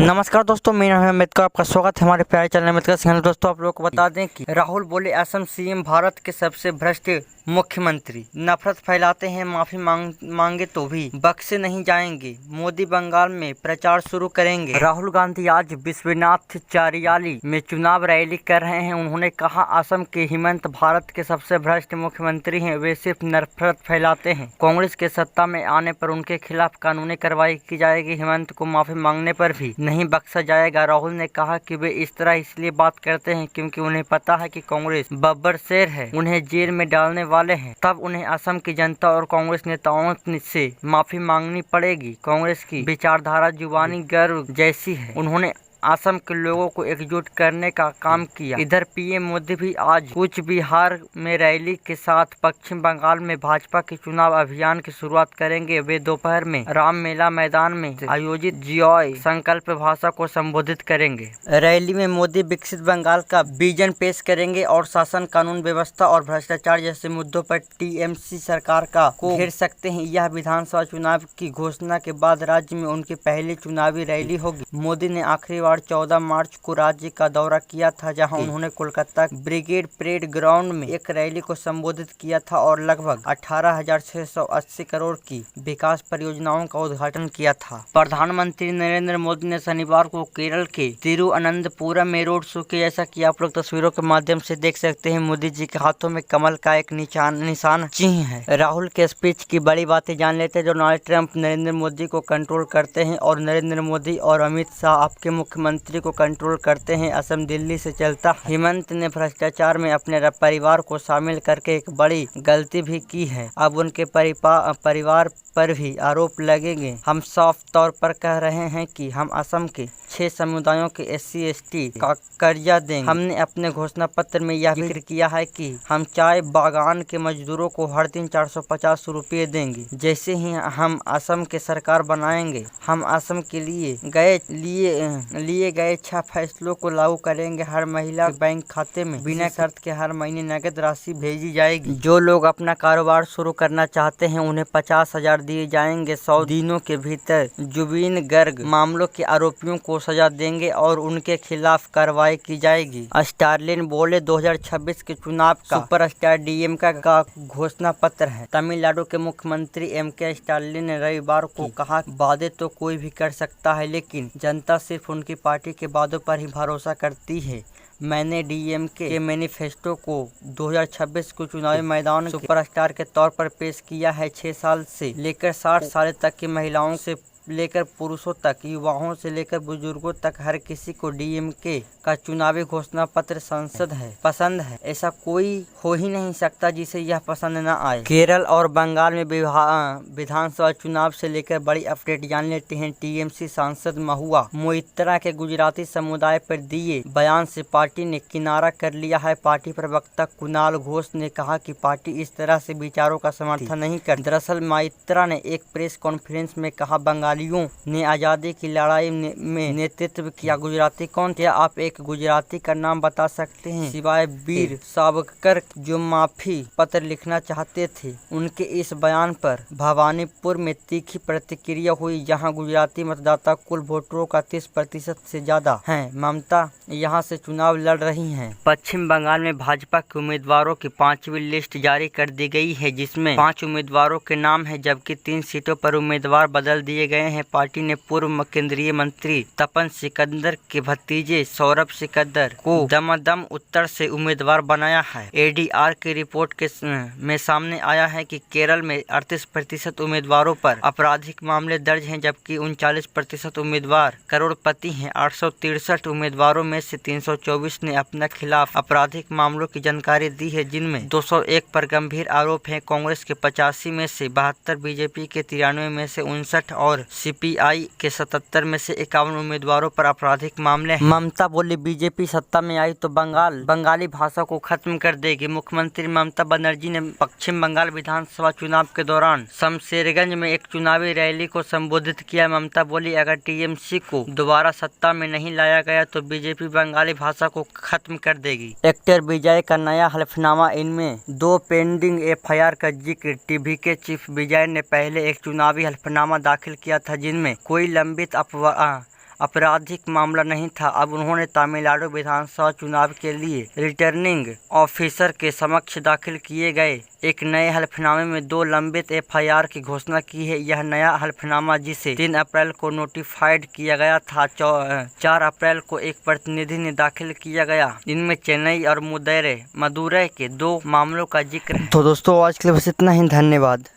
नमस्कार दोस्तों, मेरा नाम है अमित का। आपका स्वागत है हमारे प्यारे चैनल अमित का चैनल। दोस्तों, आप लोगों को बता दें कि राहुल बोले असम सीएम भारत के सबसे भ्रष्ट मुख्यमंत्री, नफरत फैलाते हैं, माफी मांगे तो भी बख्शे नहीं जाएंगे। मोदी बंगाल में प्रचार शुरू करेंगे। राहुल गांधी आज विश्वनाथ चारियाली में चुनाव रैली कर रहे हैं। उन्होंने कहा, असम के हेमंत भारत के सबसे भ्रष्ट मुख्यमंत्री हैं, वे सिर्फ नफरत फैलाते हैं। कांग्रेस के सत्ता में आने पर उनके खिलाफ कानूनी कार्रवाई की जाएगी। हेमंत को माफी मांगने पर भी नहीं बख्शा जाएगा। राहुल ने कहा कि वे इस तरह इसलिए बात करते हैं क्योंकि उन्हें पता है कि कांग्रेस बब्बर शेर है, उन्हें जेल में डालने वाले हैं। तब उन्हें असम की जनता और कांग्रेस नेताओं से माफी मांगनी पड़ेगी। कांग्रेस की विचारधारा जुबानी गर्व जैसी है। उन्होंने असम के लोगों को एकजुट करने का काम किया। इधर पीएम मोदी भी आज कूच बिहार में रैली के साथ पश्चिम बंगाल में भाजपा के चुनाव अभियान की शुरुआत करेंगे। वे दोपहर में रामलीला मैदान में आयोजित जय संकल्प भाषा को संबोधित करेंगे। रैली में मोदी विकसित बंगाल का विजन पेश करेंगे और शासन, कानून व्यवस्था और भ्रष्टाचार जैसे मुद्दों पर टीएमसी सरकार को घेर सकते हैं। यह विधानसभा चुनाव की घोषणा के बाद राज्य में उनकी पहली चुनावी रैली होगी। मोदी ने आखिरी 14 मार्च को राज्य का दौरा किया था, जहां उन्होंने कोलकाता ब्रिगेड परेड ग्राउंड में एक रैली को संबोधित किया था और लगभग 18,680 करोड़ की विकास परियोजनाओं का उद्घाटन किया था। प्रधानमंत्री नरेंद्र मोदी ने शनिवार को केरल के तिरुअनंतपुरम में रोड शो किया, जैसा कि आप लोग तस्वीरों के माध्यम से देख सकते हैं। मोदी जी के हाथों में कमल का एक निशान चिन्ह है। राहुल के स्पीच की बड़ी बातें जान लेते हैं। डोनाल्ड ट्रंप नरेंद्र मोदी को कंट्रोल करते हैं और नरेंद्र मोदी और अमित शाह आपके मुख्यमंत्री को कंट्रोल करते हैं। असम दिल्ली से चलता है। हेमंत ने भ्रष्टाचार में अपने परिवार को शामिल करके एक बड़ी गलती भी की है। अब उनके परिवार पर भी आरोप लगेंगे। हम साफ तौर पर कह रहे हैं कि हम असम के 6 समुदायों के SC/ST का कर्जा देंगे। हमने अपने घोषणा पत्र में यह जिक्र किया है कि हम चाय बागान के मजदूरों को हर दिन 450 रुपये देंगे। जैसे ही हम असम के सरकार बनाएंगे, हम असम के लिए गए 6 फैसलों को लागू करेंगे। हर महिला के बैंक खाते में बिना शर्त के हर महीने नकद राशि भेजी जाएगी। जो लोग अपना कारोबार शुरू करना चाहते हैं, उन्हें 50,000 दिए जाएंगे। 100 दिनों के भीतर जुबिन गर्ग मामलों के आरोपियों को सजा देंगे और उनके खिलाफ कार्रवाई की जाएगी। स्टालिन बोले 2026 के चुनाव का सुपरस्टार डीएमके का घोषणा पत्र है। तमिलनाडु के मुख्यमंत्री MK स्टालिन ने रविवार को कहा, वादे तो कोई भी कर सकता है, लेकिन जनता सिर्फ उनकी पार्टी के वादों पर ही भरोसा करती है। मैंने डीएमके के मैनिफेस्टो को 2026 को चुनावी मैदान में सुपरस्टार के तौर पर पेश किया है। 6 साल से लेकर 60 साल तक की महिलाओं से लेकर पुरुषों तक, युवाओं से लेकर बुजुर्गों तक, हर किसी को डीएमके का चुनावी घोषणा पत्र पसंद है। ऐसा कोई हो ही नहीं सकता जिसे यह पसंद न आए। केरल और बंगाल में विधानसभा चुनाव से लेकर बड़ी अपडेट जान लेते हैं। टीएमसी सांसद महुआ मोइत्रा के गुजराती समुदाय पर दिए बयान से पार्टी ने किनारा कर लिया है। पार्टी प्रवक्ता कुणाल घोष ने कहा कि पार्टी इस तरह से विचारों का समर्थन नहीं करती। दरअसल मोइत्रा ने एक प्रेस कॉन्फ्रेंस में कहा, बंगालियों ने आजादी की लड़ाई में नेतृत्व किया। गुजराती कौन? क्या आप एक गुजराती का नाम बता सकते हैं सिवाय वीर सावरकर, जो माफी पत्र लिखना चाहते थे? उनके इस बयान पर भवानीपुर में तीखी प्रतिक्रिया हुई, जहां गुजराती मतदाता कुल वोटरों का 30% से ज्यादा हैं। ममता यहां से चुनाव लड़ रही हैं। पश्चिम बंगाल में भाजपा के उम्मीदवारों की 5वीं लिस्ट जारी कर दी गई है, जिसमें 5 उम्मीदवारों के नाम है, जबकि 3 सीटों पर उम्मीदवार बदल दिए गए हैं। पार्टी ने पूर्व केंद्रीय मंत्री तपन सिकंदर के भतीजे सौरभ सिकंदर को दमदम उत्तर से उम्मीदवार बनाया है। ADR की रिपोर्ट में सामने आया है कि केरल में 38% उम्मीदवारों पर आपराधिक मामले दर्ज हैं, जबकि 39% उम्मीदवार करोड़पति हैं। 863 उम्मीदवारों में से 324 ने अपने खिलाफ आपराधिक मामलों की जानकारी दी है, जिनमें 201 पर गंभीर आरोप हैं। कांग्रेस के 85 में से 72, बीजेपी के 93 में से 59 और CPI के 77 में से 51 उम्मीदवारों पर आपराधिक मामले हैं। ममता बोली, बीजेपी सत्ता में आई तो बंगाली भाषा को खत्म कर देगी। मुख्यमंत्री ममता बनर्जी ने पश्चिम बंगाल विधानसभा चुनाव के दौरान शमशेरगंज में एक चुनावी रैली को संबोधित किया। ममता बोली, अगर टीएमसी को दोबारा सत्ता में नहीं लाया गया तो बीजेपी बंगाली भाषा को खत्म कर देगी। एक्टर विजय का नया हलफनामा, इनमें 2 पेंडिंग FIR का जिक्र। टीवी के चीफ विजय ने पहले एक चुनावी हलफनामा दाखिल किया था, जिनमें कोई लंबित आपराधिक मामला नहीं था। अब उन्होंने तमिलनाडु विधानसभा चुनाव के लिए रिटर्निंग ऑफिसर के समक्ष दाखिल किए गए एक नए हलफनामे में 2 लंबित एफआईआर की घोषणा की है। यह नया हलफनामा, जिसे 3 अप्रैल को नोटिफाइड किया गया था, 4 अप्रैल को एक प्रतिनिधि ने दाखिल किया गया। इनमें चेन्नई और मदुरै के 2 मामलों का जिक्र है। तो दोस्तों आज के लिए बस इतना ही। धन्यवाद।